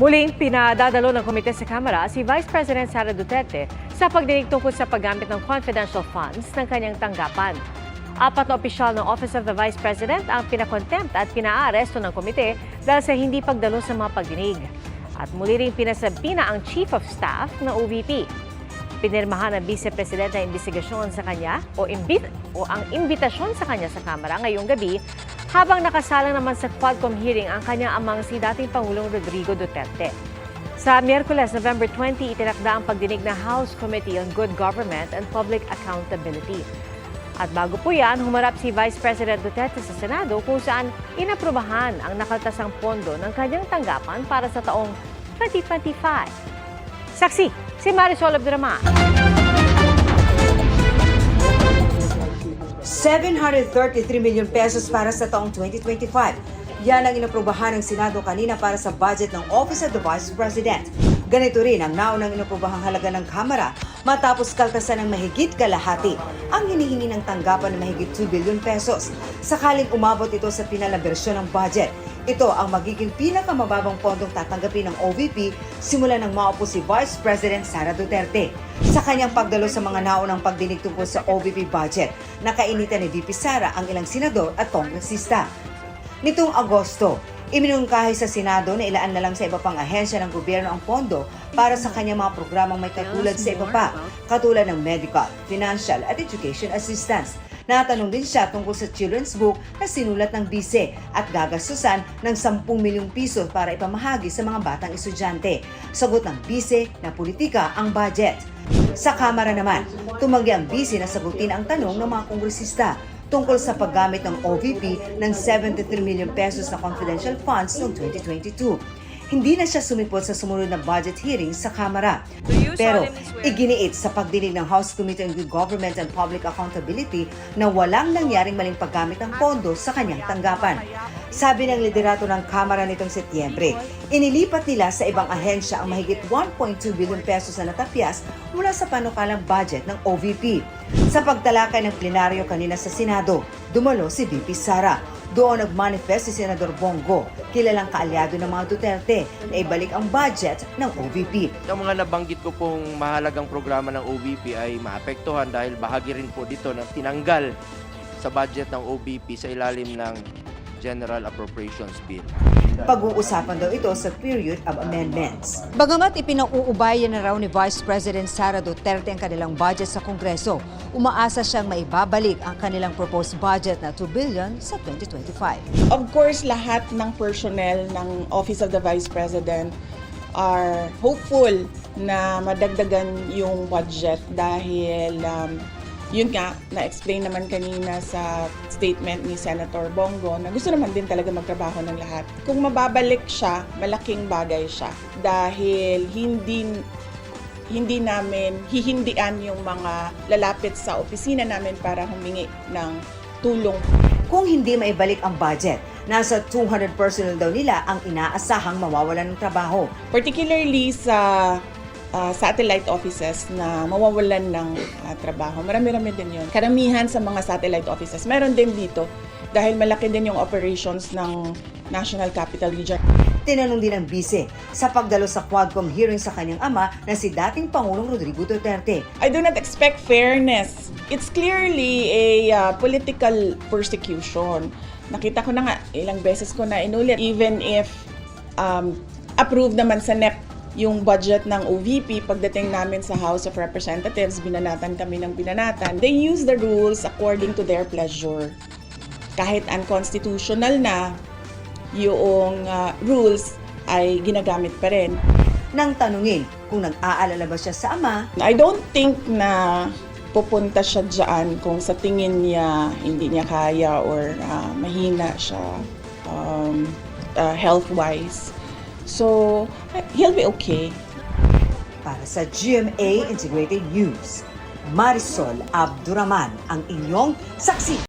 Muling pinadadalo ng komite sa Kamara si Vice President Sara Duterte sa pagdinig tungkol sa paggamit ng confidential funds ng kanyang tanggapan. 4 na opisyal ng Office of the Vice President ang pinakontempt at pinaaresto ng komite dahil sa hindi pagdalo sa mga pagdinig. At muli ring pinasabina ang Chief of Staff ng OVP. Pinirmahan ng Vice President ang investigasyon sa kanya o ang imbitasyon sa kanya sa Kamara ngayong gabi habang nakasalang naman sa Quadcom hearing ang kanyang amang si dating Pangulong Rodrigo Duterte. Sa Miyerkules, November 20, itinakda ang pagdinig ng House Committee on Good Government and Public Accountability. At bago po yan, humarap si Vice President Duterte sa Senado kung saan inaprubahan ang nakaltasang pondo ng kanyang tanggapan para sa taong 2025. Saksi, si Marisol Abduraman. 733 milyon pesos para sa taong 2025. Yan ang inaprubahan ng Senado kanina para sa budget ng Office of the Vice President. Ganito rin ang naunang inaprubahang halaga ng Kamara matapos kaltasan ng mahigit kalahati ang hinihingi ng tanggapan ng mahigit 2 billion pesos. Sakaling umabot ito sa pinal na bersyon ng budget, ito ang magiging pinakamababang pondong tatanggapin ng OVP simula nang maupo si Vice President Sara Duterte. Sa kanyang pagdalo sa mga naunang pagdinig tungkol sa OVP budget, nakainitan ni VP Sara ang ilang senador at kongresista. Nitong Agosto, iminungkahi sa Senado na ilaan na lang sa iba pang ahensya ng gobyerno ang pondo para sa kanyang mga programang may katulad sa iba pa, katulad ng medical, financial at education assistance. Natanong din siya tungkol sa children's book na sinulat ng bise at gagastusan ng 10 milyong piso para ipamahagi sa mga batang estudyante. Sagot ng bise na politika ang budget. Sa Kamara naman, tumanggi ang bise na sagutin ang tanong ng mga kongresista tungkol sa paggamit ng OVP ng 73 million pesos na confidential funds noong 2022. Hindi na siya sumipot sa sumunod na budget hearing sa Kamara. Pero iginiit sa pagdinig ng House Committee on Good Government and Public Accountability na walang nangyaring maling paggamit ng pondo sa kanyang tanggapan. Sabi ng liderato ng Kamara nitong Setyembre, inilipat nila sa ibang ahensya ang mahigit 1.2 billion pesos na natapyas mula sa panukalang budget ng OVP. Sa pagtalakay ng plenaryo kanina sa Senado, dumalo si VP Sara. Doon nagmanifest si Senador Bongo, kilalang kaalyado ng mga Duterte, na ibalik ang budget ng OVP. Ang mga nabanggit ko pong mahalagang programa ng OVP ay maapektuhan dahil bahagi rin po dito na tinanggal sa budget ng OVP sa ilalim ng General Appropriations Bill. Pag-uusapan daw ito sa period of amendments. Bagamat ipinauubayan na raw ni Vice President Sara Duterte ang kanilang budget sa Kongreso, umaasa siyang maibabalik ang kanilang proposed budget na 2 billion sa 2025. Of course, lahat ng personnel ng Office of the Vice President are hopeful na madagdagan yung budget dahil yun nga, na-explain naman kanina sa statement ni Senator Bongo na gusto naman din talaga magtrabaho ng lahat. Kung mababalik siya, malaking bagay siya dahil hindi namin hihindian yung mga lalapit sa opisina namin para humingi ng tulong. Kung hindi maibalik ang budget, nasa 200 personnel daw nila ang inaasahang mawawalan ng trabaho. Particularly sa satellite offices na mawawalan ng trabaho. Marami-rami din yun. Karamihan sa mga satellite offices, meron din dito dahil malaki din yung operations ng National Capital Region. Tinanong din ng bise sa pagdalo sa Quadcom hearing sa kanyang ama na si dating Pangulong Rodrigo Duterte. I do not expect fairness. It's clearly a political persecution. Nakita ko na nga, ilang beses ko na inulit. Even if approved naman sa NEP yung budget ng OVP, pagdating namin sa House of Representatives, binanatan kami ng binanatan. They use the rules according to their pleasure. Kahit unconstitutional na, yung rules ay ginagamit pa rin. Nang tanungin kung nag-aalala ba siya sa ama, I don't think na pupunta siya dyan kung sa tingin niya hindi niya kaya or mahina siya health-wise. So, he'll be okay. para sa GMA Integrated News, Marisol Abduraman ang inyong saksi.